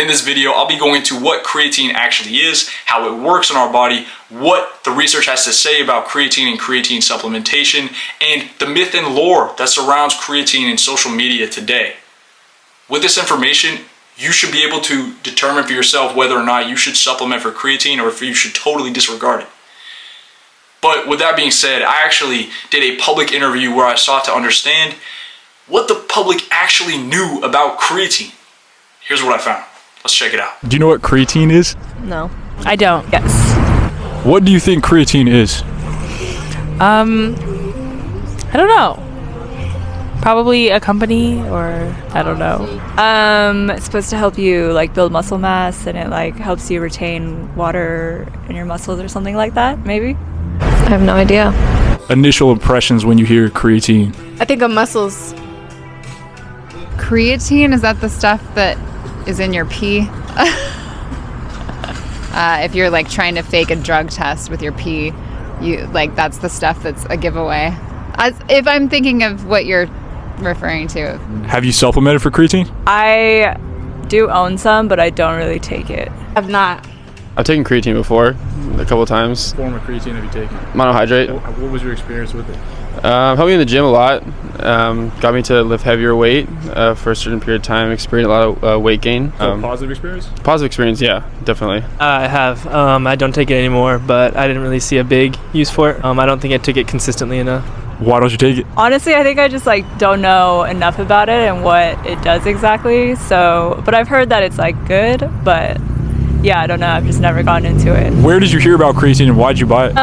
In this video, I'll be going into what creatine actually is, how it works in our body, what the research has to say about creatine and creatine supplementation, and the myth and lore that surrounds creatine in social media today. With this information, you should be able to determine for yourself whether or not you should supplement for creatine or if you should totally disregard it. But with that being said, I actually did a public interview where I sought to understand what the public actually knew about creatine. Here's what I found. Let's check it out. Do you know what creatine is? No, I don't. Yes. What do you think creatine is? I don't know. Probably a company, or I don't know. It's supposed to help you like build muscle mass, and it like helps you retain water in your muscles or something like that, maybe? I have no idea. Initial impressions when you hear creatine. I think of muscles. Creatine, is that the stuff that is in your pee? If you're like trying to fake a drug test with your pee, you like that's the stuff that's a giveaway. If I'm thinking of what you're referring to. Have you supplemented for creatine? I do own some, but I don't really take it. I've not. I've taken creatine before, a couple of times. What form of creatine have you taken? Monohydrate. What was your experience with it? Helped me in the gym a lot. Got me to lift heavier weight for a certain period of time. Experienced a lot of weight gain. Positive experience? Positive experience, yeah, definitely. I have. I don't take it anymore, but I didn't really see a big use for it. I don't think I took it consistently enough. Why don't you take it? Honestly, I think I just like don't know enough about it and what it does exactly. So, but I've heard that it's like good, but yeah, I don't know. I've just never gotten into it. Where did you hear about creatine and why'd you buy it?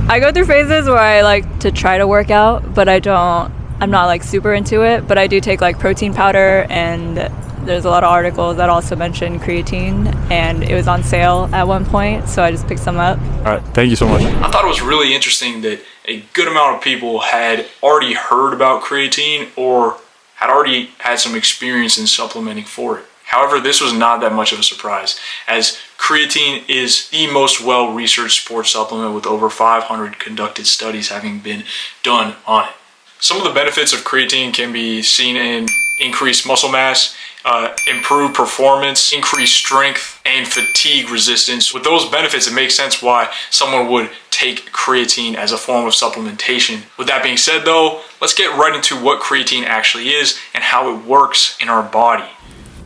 I go through phases where I like to try to work out, but I'm not like super into it, but I do take like protein powder, and there's a lot of articles that also mention creatine, and it was on sale at one point, so I just picked some up. All right, thank you so much. I thought it was really interesting that a good amount of people had already heard about creatine or had already had some experience in supplementing for it. However, this was not that much of a surprise, as creatine is the most well-researched sports supplement with over 500 conducted studies having been done on it. Some of the benefits of creatine can be seen in increased muscle mass, improved performance, increased strength, and fatigue resistance. With those benefits, it makes sense why someone would take creatine as a form of supplementation. With that being said though, let's get right into what creatine actually is and how it works in our body.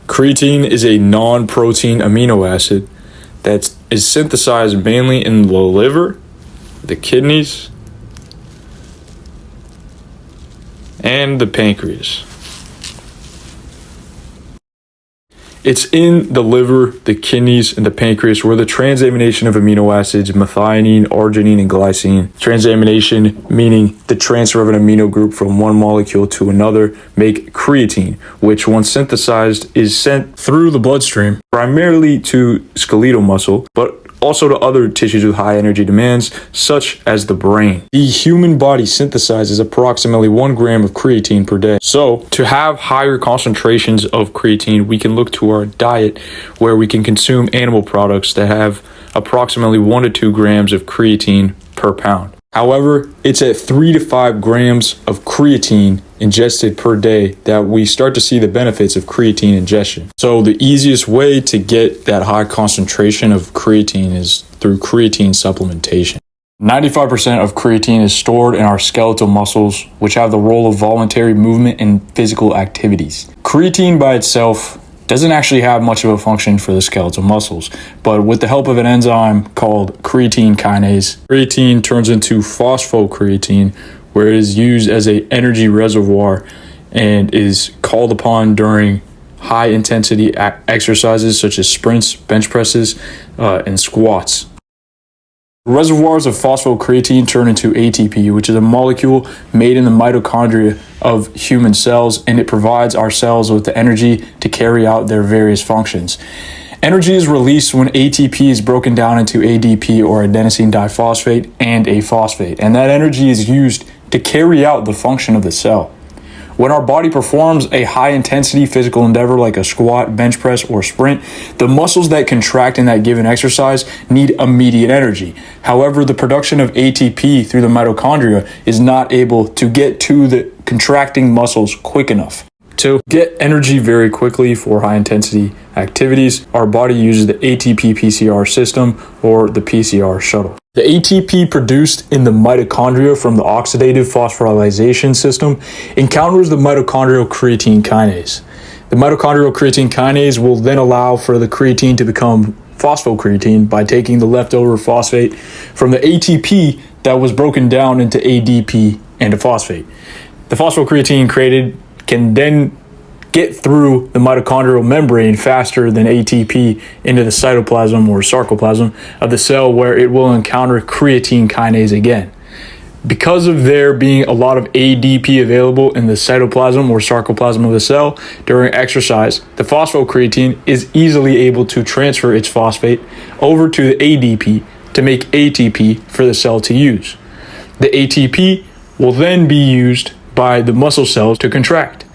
Creatine is a non-protein amino acid that is synthesized mainly in the liver, the kidneys, and the pancreas. It's in the liver, the kidneys, and the pancreas where the transamination of amino acids, methionine, arginine, and glycine, transamination meaning the transfer of an amino group from one molecule to another, make creatine, which once synthesized is sent through the bloodstream, primarily to skeletal muscle, but also to other tissues with high energy demands, such as the brain. The human body synthesizes approximately 1 gram of creatine per day. So, to have higher concentrations of creatine, we can look to our diet, where we can consume animal products that have approximately 1 to 2 grams of creatine per pound. However, it's at 3 to 5 grams of creatine ingested per day that we start to see the benefits of creatine ingestion. So the easiest way to get that high concentration of creatine is through creatine supplementation. 95% of creatine is stored in our skeletal muscles, which have the role of voluntary movement and physical activities. Creatine by itself doesn't actually have much of a function for the skeletal muscles, but with the help of an enzyme called creatine kinase, creatine turns into phosphocreatine, where it is used as an energy reservoir and is called upon during high intensity exercises such as sprints, bench presses, and squats. Reservoirs of phosphocreatine turn into ATP, which is a molecule made in the mitochondria of human cells, and it provides our cells with the energy to carry out their various functions. Energy is released when ATP is broken down into ADP, or adenosine diphosphate, and a phosphate, and that energy is used to carry out the function of the cell. When our body performs a high-intensity physical endeavor like a squat, bench press, or sprint, the muscles that contract in that given exercise need immediate energy. However, the production of ATP through the mitochondria is not able to get to the contracting muscles quick enough. To get energy very quickly for high intensity activities, our body uses the ATP-PCr system or the PCR shuttle. The ATP produced in the mitochondria from the oxidative phosphorylation system encounters the mitochondrial creatine kinase. The mitochondrial creatine kinase will then allow for the creatine to become phosphocreatine by taking the leftover phosphate from the ATP that was broken down into ADP and a phosphate. The phosphocreatine created can then get through the mitochondrial membrane faster than ATP into the cytoplasm or sarcoplasm of the cell, where it will encounter creatine kinase again. Because of there being a lot of ADP available in the cytoplasm or sarcoplasm of the cell during exercise, the phosphocreatine is easily able to transfer its phosphate over to the ADP to make ATP for the cell to use. The ATP will then be used by the muscle cells to contract,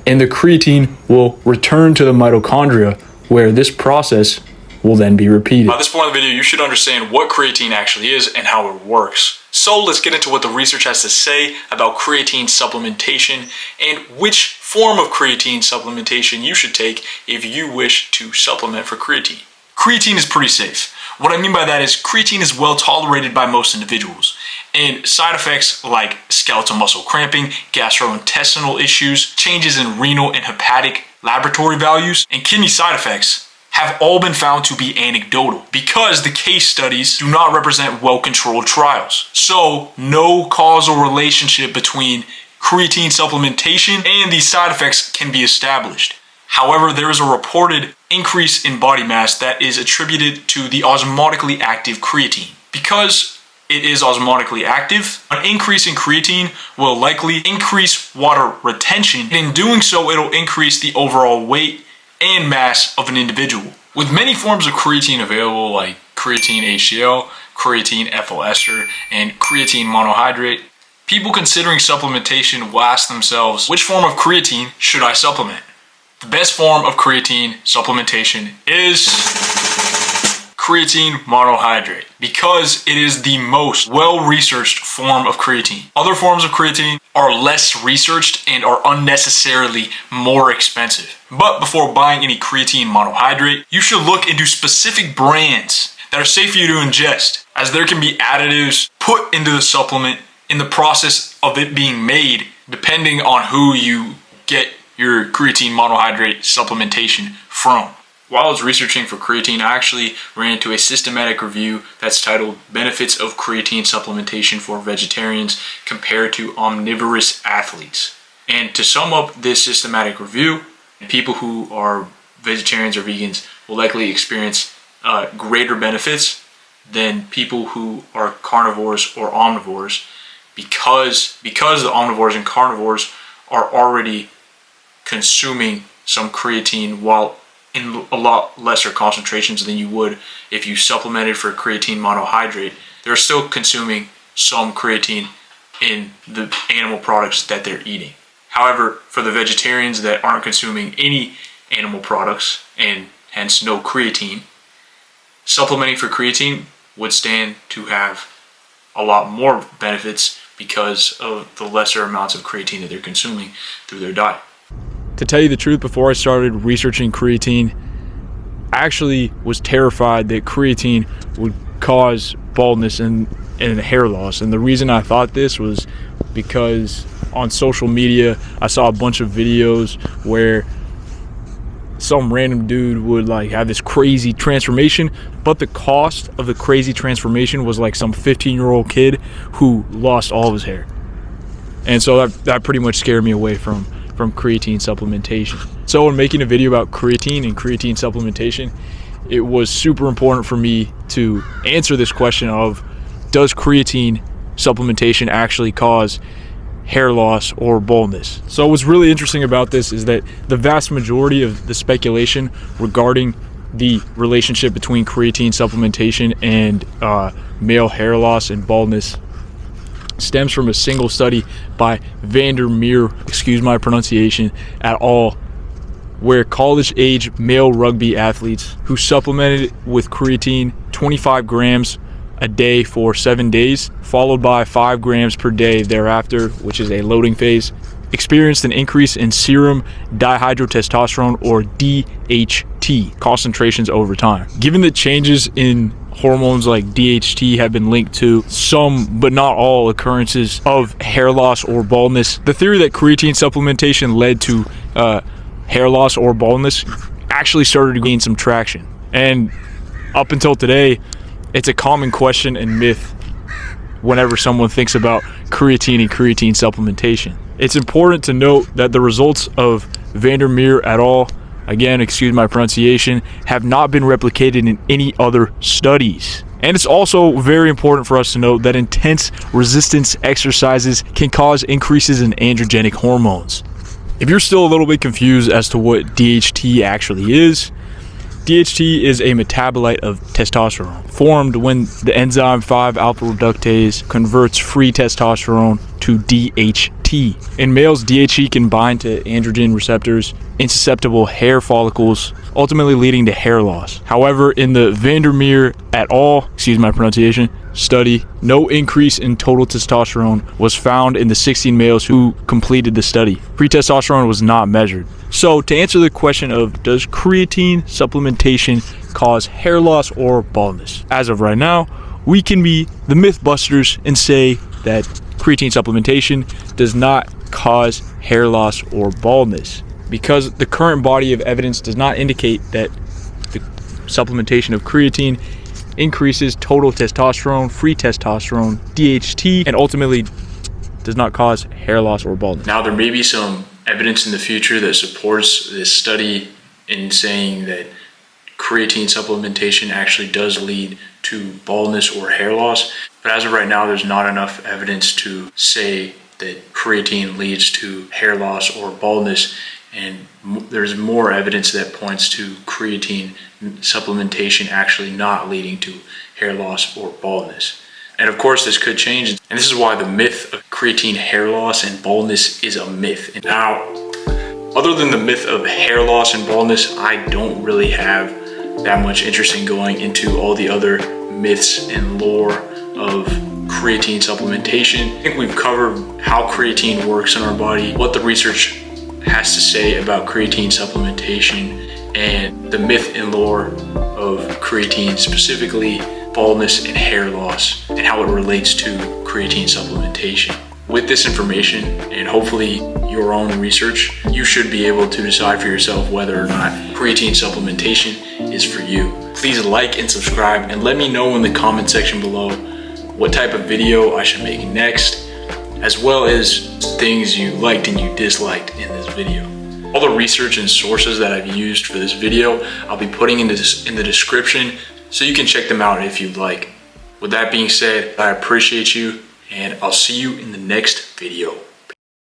and the creatine will return to the mitochondria, where this process will then be repeated. By this point in the video, you should understand what creatine actually is and how it works. So let's get into what the research has to say about creatine supplementation and which form of creatine supplementation you should take if you wish to supplement for creatine. Creatine is pretty safe. What I mean by that is creatine is well tolerated by most individuals, and side effects like skeletal muscle cramping, gastrointestinal issues, changes in renal and hepatic laboratory values, and kidney side effects have all been found to be anecdotal because the case studies do not represent well-controlled trials. So no causal relationship between creatine supplementation and these side effects can be established. However, there is a reported increase in body mass that is attributed to the osmotically active creatine. Because it is osmotically active, an increase in creatine will likely increase water retention. In doing so, it'll increase the overall weight and mass of an individual. With many forms of creatine available, like creatine HCl, creatine ethyl ester, and creatine monohydrate, people considering supplementation will ask themselves, which form of creatine should I supplement? The best form of creatine supplementation is creatine monohydrate because it is the most well-researched form of creatine. Other forms of creatine are less researched and are unnecessarily more expensive. But before buying any creatine monohydrate, you should look into specific brands that are safe for you to ingest, as there can be additives put into the supplement in the process of it being made, depending on who you get your creatine monohydrate supplementation from. While I was researching for creatine, I actually ran into a systematic review that's titled Benefits of Creatine Supplementation for Vegetarians Compared to Omnivorous Athletes. And to sum up this systematic review, people who are vegetarians or vegans will likely experience greater benefits than people who are carnivores or omnivores because the omnivores and carnivores are already consuming some creatine while in a lot lesser concentrations than you would if you supplemented for creatine monohydrate. They're still consuming some creatine in the animal products that they're eating. However, for the vegetarians that aren't consuming any animal products and hence no creatine, supplementing for creatine would stand to have a lot more benefits because of the lesser amounts of creatine that they're consuming through their diet. To tell you the truth, before I started researching creatine, I actually was terrified that creatine would cause baldness and hair loss. And the reason I thought this was because on social media, I saw a bunch of videos where some random dude would like have this crazy transformation, but the cost of the crazy transformation was like some 15-year-old kid who lost all of his hair. And so that pretty much scared me away from creatine supplementation. So when making a video about creatine and creatine supplementation, it was super important for me to answer this question of, does creatine supplementation actually cause hair loss or baldness? So what's really interesting about this is that the vast majority of the speculation regarding the relationship between creatine supplementation and male hair loss and baldness stems from a single study by VanDusseldorp, excuse my pronunciation, et al., where college-age male rugby athletes who supplemented with creatine 25 grams a day for 7 days, followed by 5 grams per day thereafter, which is a loading phase, experienced an increase in serum dihydrotestosterone, or DHT, concentrations over time. Given that changes in hormones like DHT have been linked to some but not all occurrences of hair loss or baldness, the theory that creatine supplementation led to hair loss or baldness actually started to gain some traction. And up until today, it's a common question and myth whenever someone thinks about creatine and creatine supplementation. It's important to note that the results of VanDusseldorp et al., again, excuse my pronunciation, have not been replicated in any other studies. And it's also very important for us to note that intense resistance exercises can cause increases in androgenic hormones. If you're still a little bit confused as to what DHT actually is, DHT is a metabolite of testosterone, formed when the enzyme 5-alpha reductase converts free testosterone to DHT. In males, DHT can bind to androgen receptors in susceptible hair follicles, ultimately leading to hair loss. However, in the VanDusseldorp et al., excuse my pronunciation, study, no increase in total testosterone was found in the 16 males who completed the study. Free testosterone was not measured. So to answer the question of does creatine supplementation cause hair loss or baldness, as of right now, we can be the myth busters and say that creatine supplementation does not cause hair loss or baldness, because the current body of evidence does not indicate that the supplementation of creatine increases total testosterone, free testosterone, DHT, and ultimately does not cause hair loss or baldness. Now, there may be some evidence in the future that supports this study in saying that creatine supplementation actually does lead to baldness or hair loss. But as of right now, there's not enough evidence to say that creatine leads to hair loss or baldness. And there's more evidence that points to creatine supplementation actually not leading to hair loss or baldness. And of course, this could change. And this is why the myth of creatine hair loss and baldness is a myth. And now, other than the myth of hair loss and baldness, I don't really have that much interest in going into all the other myths and lore of creatine supplementation. I think we've covered how creatine works in our body, what the research has to say about creatine supplementation, and the myth and lore of creatine, specifically baldness and hair loss, and how it relates to creatine supplementation. With this information and hopefully your own research, you should be able to decide for yourself whether or not creatine supplementation is for you. Please like and subscribe, and let me know in the comment section below what type of video I should make next, as well as things you liked and you disliked in this video. All the research and sources that I've used for this video, I'll be putting in the description, so you can check them out if you'd like. With that being said, I appreciate you, and I'll see you in the next video.